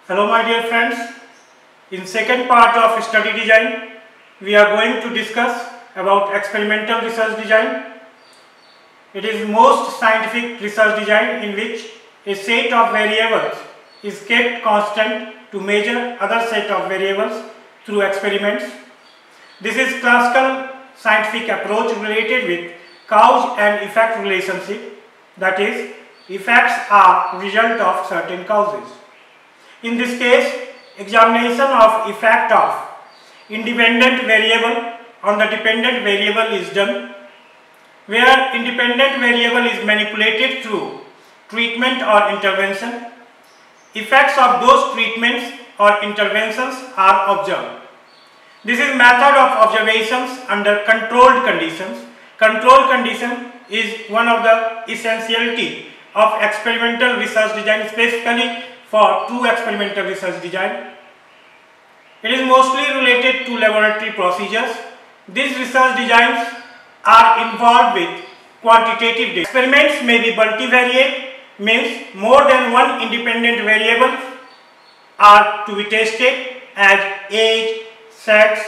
Hello my dear friends, in second part of study design, we are going to discuss about experimental research design. It is most scientific research design in which a set of variables is kept constant to measure other set of variables through experiments. This is classical scientific approach related with cause and effect relationship, that is, effects are result of certain causes. In this case, examination of effect of independent variable on the dependent variable is done, where independent variable is manipulated through treatment or intervention. Effects of those treatments or interventions are observed. This is method of observations under controlled conditions. Controlled condition is one of the essentiality of experimental research design, specifically for true experimental research design. It is mostly related to laboratory procedures. These research designs are involved with quantitative data. Experiments may be multivariate, means more than one independent variable are to be tested as age, sex,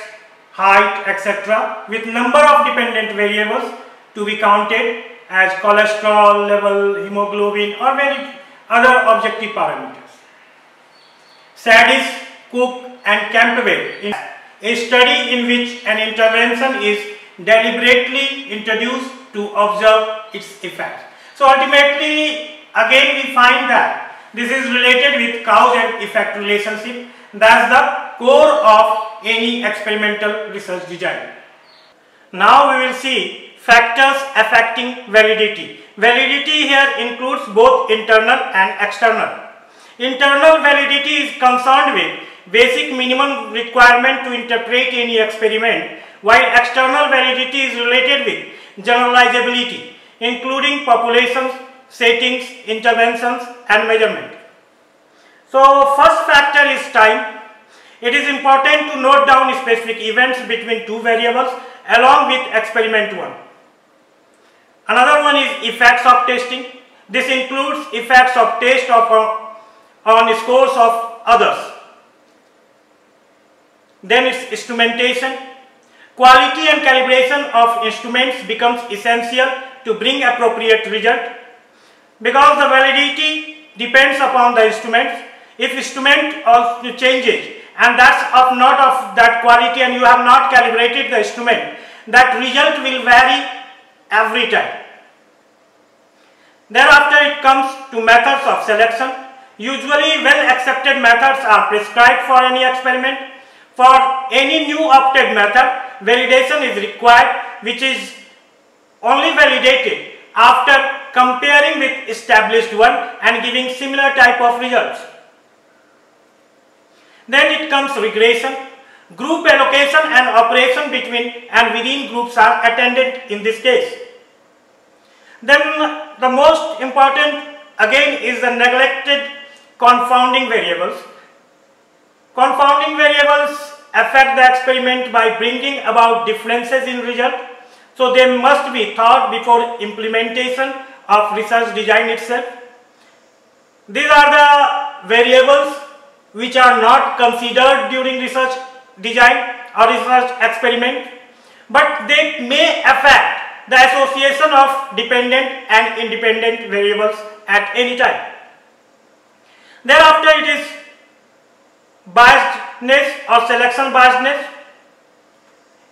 height, etc., with number of dependent variables to be counted as cholesterol level, hemoglobin, or many other objective parameters. Sadis, Cook and Campbell in a study in which an intervention is deliberately introduced to observe its effects. So ultimately, again we find that this is related with cause and effect relationship. That's the core of any experimental research design. Now we will see factors affecting validity. Validity here includes both internal and external. Internal validity is concerned with basic minimum requirement to interpret any experiment, while external validity is related with generalizability, including populations, settings, interventions and measurement. So first factor is time. It is important to note down specific events between two variables along with experiment 1. Another one is effects of testing. This includes effects of test on scores of others. Then it's instrumentation. Quality and calibration of instruments becomes essential to bring appropriate result, because the validity depends upon the instruments. If instrument also changes and that's not of that quality and you have not calibrated the instrument, that result will vary every time. Thereafter it comes to methods of selection. Usually well accepted methods are prescribed for any experiment. For any new opted method, validation is required, which is only validated after comparing with established one and giving similar type of results. Then it comes regression. Group allocation and operation between and within groups are attended in this case. Then the most important again is the neglected confounding variables. Confounding variables affect the experiment by bringing about differences in result, so they must be thought before implementation of research design itself. These are the variables which are not considered during research design or research experiment, but they may affect the association of dependent and independent variables at any time. Thereafter it is biasness or selection biasness.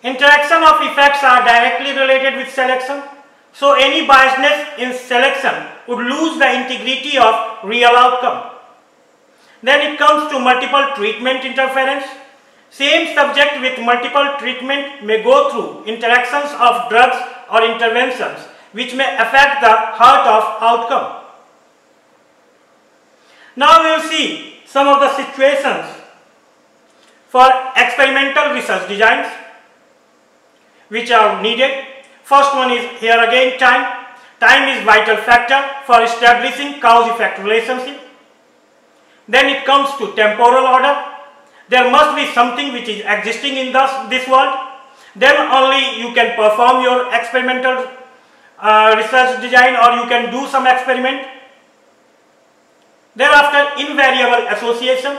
Interaction of effects are directly related with selection, so any biasness in selection would lose the integrity of real outcome. Then it comes to multiple treatment interference. Same subject with multiple treatment may go through interactions of drugs or interventions which may affect the heart of outcome. Now we will see some of the situations for experimental research designs which are needed. First one is here again time. Time is vital factor for establishing cause-effect relationship. Then it comes to temporal order. There must be something which is existing in this world. Then only you can perform your experimental research design, or you can do some experiment. Thereafter, invariable association.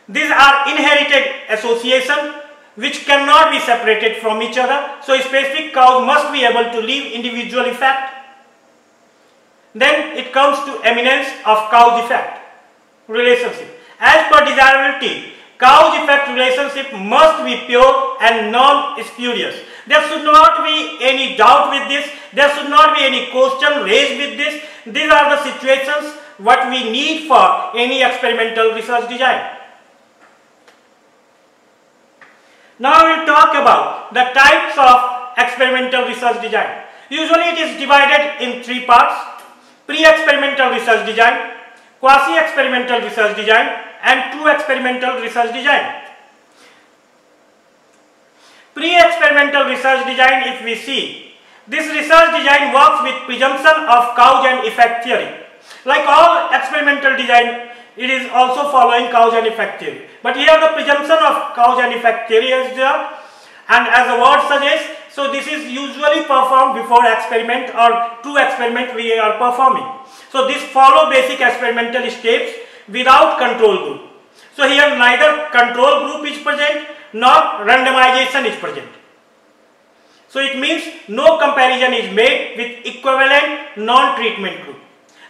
These are inherited association which cannot be separated from each other. So specific cause must be able to leave individual effect. Then it comes to eminence of cause effect relationship. As per desirability, cause effect relationship must be pure and non-spurious. There should not be any doubt with this. There should not be any question raised with this. These are the situations what we need for any experimental research design. Now we will talk about the types of experimental research design. Usually it is divided in three parts: pre-experimental research design, quasi-experimental research design, and true experimental research design. Pre-experimental research design, if we see, this research design works with presumption of cause and effect theory. Like all experimental design, it is also following cause and effect theory. But here the presumption of cause and effect theory is there, and as the word suggests, so this is usually performed before experiment or true experiment we are performing. So this follow basic experimental steps without control group. So here neither control group is present nor randomization is present. So it means no comparison is made with equivalent non-treatment group.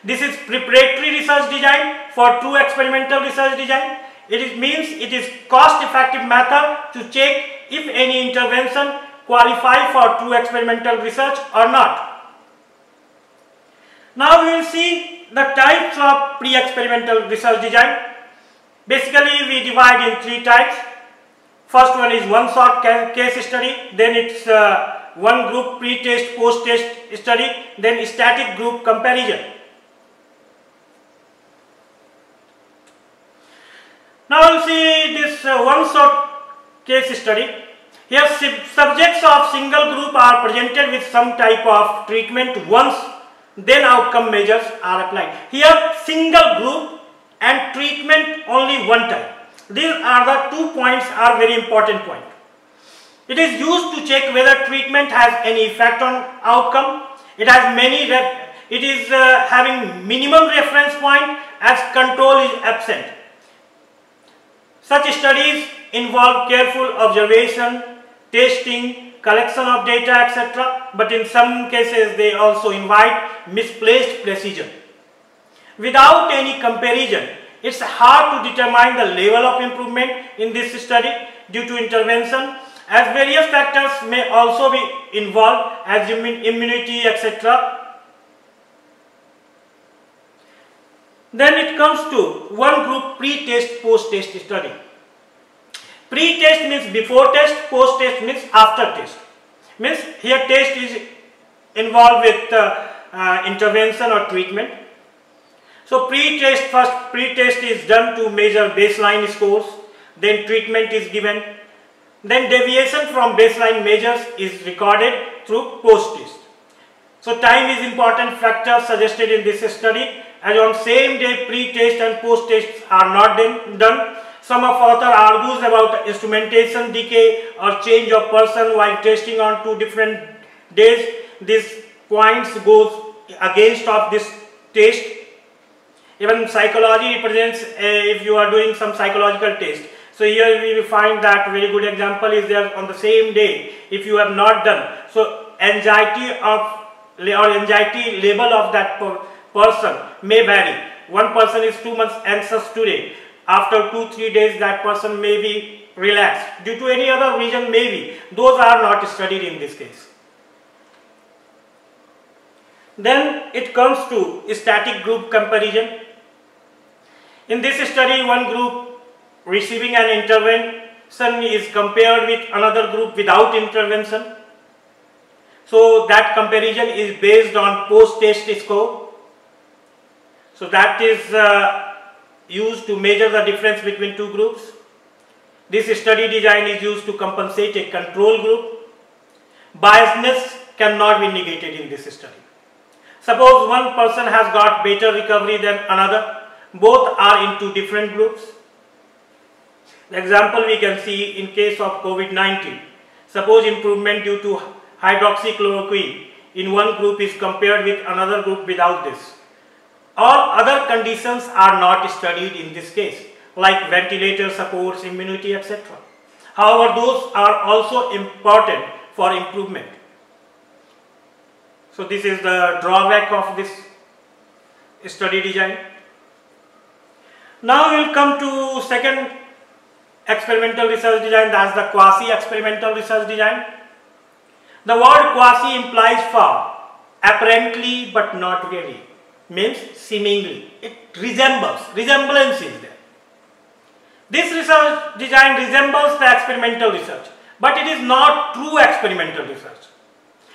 This is preparatory research design for true experimental research design. It means it is cost-effective method to check if any intervention qualify for true experimental research or not. Now we will see the types of pre-experimental research design. Basically we divide in three types. First one is one-shot case study, then it's one group pre-test, post-test study, then static group comparison. Now we'll see this one-shot case study. Here subjects of single group are presented with some type of treatment once, then outcome measures are applied. Here single group and treatment only one time. These are the 2 points are very important point. It is used to check whether treatment has any effect on outcome. It has it is having minimum reference point as control is absent. Such studies involve careful observation, testing, collection of data, etc. But in some cases they also invite misplaced precision. Without any comparison, it's hard to determine the level of improvement in this study due to intervention, as various factors may also be involved as immunity, etc. Then it comes to one group pre-test, post-test study. Pre-test means before test, post-test means after test. Means here test is involved with intervention or treatment. So first pre-test is done to measure baseline scores, then treatment is given, then deviation from baseline measures is recorded through post-test. So time is important factor suggested in this study, as on same day pre-test and post-tests are not done. Some of author argues about instrumentation decay or change of person while testing on 2 different days. These points goes against of this test. Even psychology represents if you are doing some psychological test. So here we will find that very good example is there on the same day if you have not done. So anxiety level of that person may vary. One person is 2 months anxious today. After 2-3 days that person may be relaxed. Due to any other reason maybe. Those are not studied in this case. Then it comes to static group comparison. In this study, one group receiving an intervention is compared with another group without intervention. So that comparison is based on post-test score. So that is used to measure the difference between 2 groups. This study design is used to compensate a control group. Biasness cannot be negated in this study. Suppose one person has got better recovery than another. Both are in 2 different groups. The example we can see in case of COVID-19. Suppose improvement due to hydroxychloroquine in one group is compared with another group without this. All other conditions are not studied in this case. like ventilator supports, immunity, etc. However, those are also important for improvement. So this is the drawback of this study design. Now we will come to second experimental research design, that's the quasi-experimental research design. The word quasi implies for apparently but not really, means seemingly. It resembles, resemblance is there. This research design resembles the experimental research, but it is not true experimental research.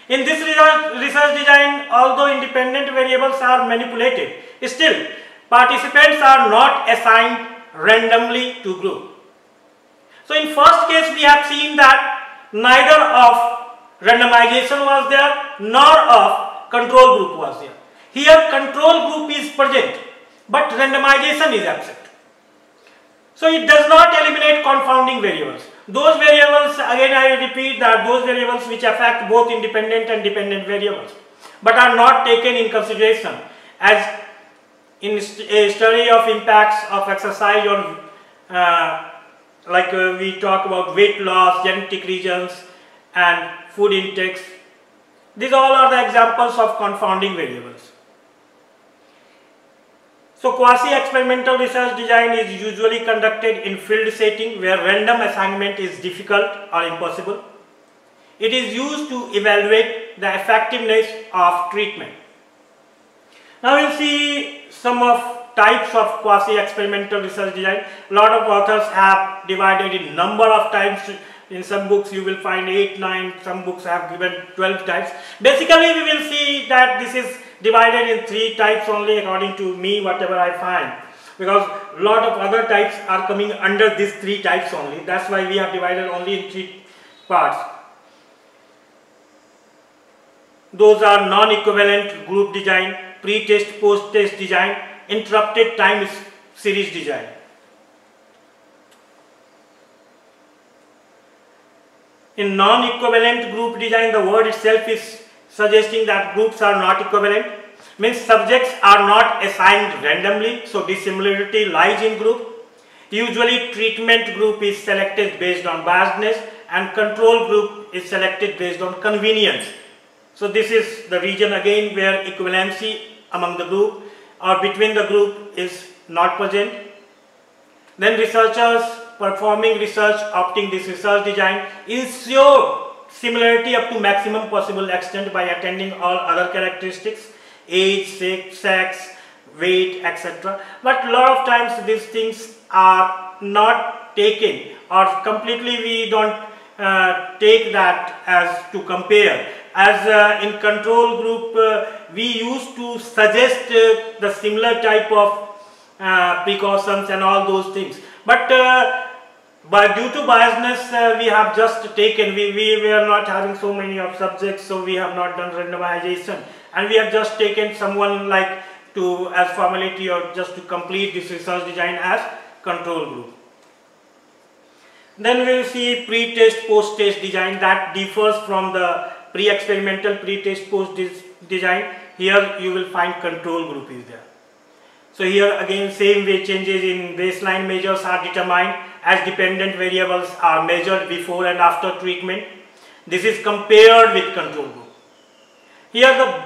In this research design, although independent variables are manipulated, still participants are not assigned randomly to group. So in first case we have seen that neither of randomization was there nor of control group was there. Here control group is present but randomization is absent. So it does not eliminate confounding variables. Those variables, again I repeat that those variables which affect both independent and dependent variables but are not taken in consideration as in a study of impacts of exercise on we talk about weight loss, genetic regions and food intakes. These all are the examples of confounding variables. So quasi-experimental research design is usually conducted in field setting where random assignment is difficult or impossible. It is used to evaluate the effectiveness of treatment. Now we will see some of types of quasi-experimental research design. A lot of authors have divided in number of types. In some books you will find 8, 9, some books have given 12 types. Basically we will see that this is divided in 3 types only according to me, whatever I find. Because a lot of other types are coming under these 3 types only. That's why we have divided only in 3 parts. Those are non-equivalent group design, pre-test, post-test design, interrupted time series design. In non-equivalent group design, the word itself is suggesting that groups are not equivalent, means subjects are not assigned randomly, so dissimilarity lies in group. Usually treatment group is selected based on biasness and control group is selected based on convenience. So this is the region again where equivalency among the group or between the group is not present. Then researchers performing research opting this research design ensure similarity up to maximum possible extent by attending all other characteristics, age, sex, weight, etc. But a lot of times these things are not taken or completely we don't take that as to compare. As in control group we used to suggest the similar type of precautions and all those things. But due to biasness we have just taken, we were not having so many of subjects, so we have not done randomization and we have just taken someone like to as formality or just to complete this research design as control group. Then we will see pre-test, post-test design that differs from the pre-experimental, pre-test, post-test design. Here you will find control group is there. So here again same way changes in baseline measures are determined as dependent variables are measured before and after treatment. This is compared with control group. Here the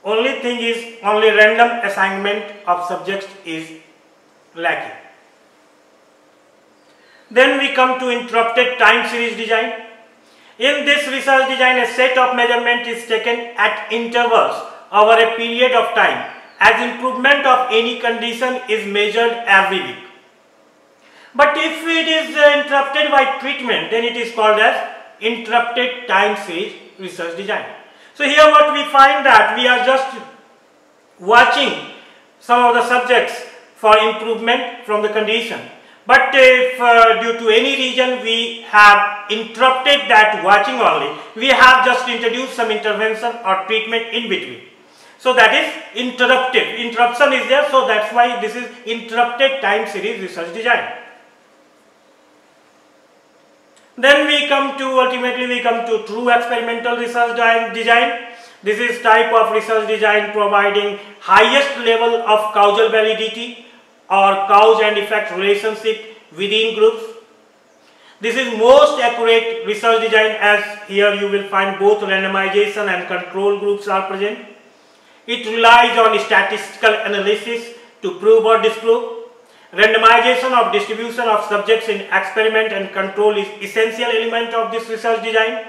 only thing is only random assignment of subjects is lacking. Then we come to interrupted time series design. In this research design, a set of measurement is taken at intervals over a period of time as improvement of any condition is measured every week. But if it is interrupted by treatment, then it is called as interrupted time series research design. So here what we find that we are just watching some of the subjects for improvement from the condition. But if due to any reason we have interrupted that watching only, we have just introduced some intervention or treatment in between. So that is interrupted. Interruption is there, so that's why this is interrupted time series research design. Then we come to ultimately we come to true experimental research design. This is type of research design providing highest level of causal validity or cause and effect relationship within groups. This is most accurate research design, as here you will find both randomization and control groups are present. It relies on statistical analysis to prove or disprove. Randomization of distribution of subjects in experiment and control is essential element of this research design.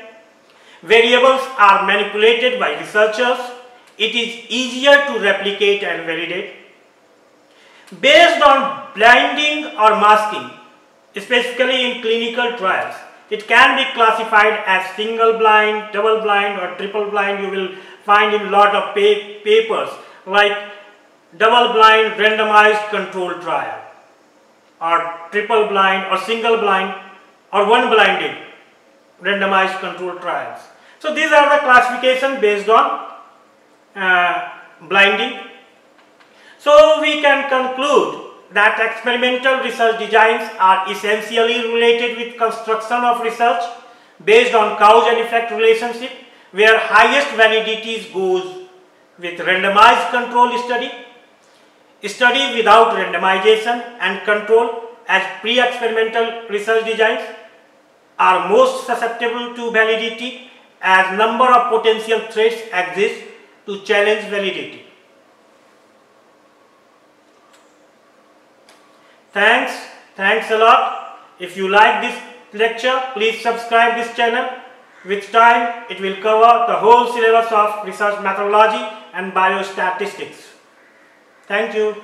Variables are manipulated by researchers. It is easier to replicate and validate. Based on blinding or masking, specifically in clinical trials, it can be classified as single blind, double blind or triple blind. You will find in a lot of papers like double blind randomized controlled trial, or triple blind or single blind or one blinded randomized controlled trials. So these are the classification based on blinding. So we can conclude that experimental research designs are essentially related with construction of research based on cause and effect relationship, where highest validity goes with randomized control study without randomization and control, as pre-experimental research designs are most susceptible to validity, as number of potential threats exist to challenge validity. Thanks a lot. If you like this lecture, please subscribe this channel. With time, it will cover the whole syllabus of research methodology and biostatistics. Thank you.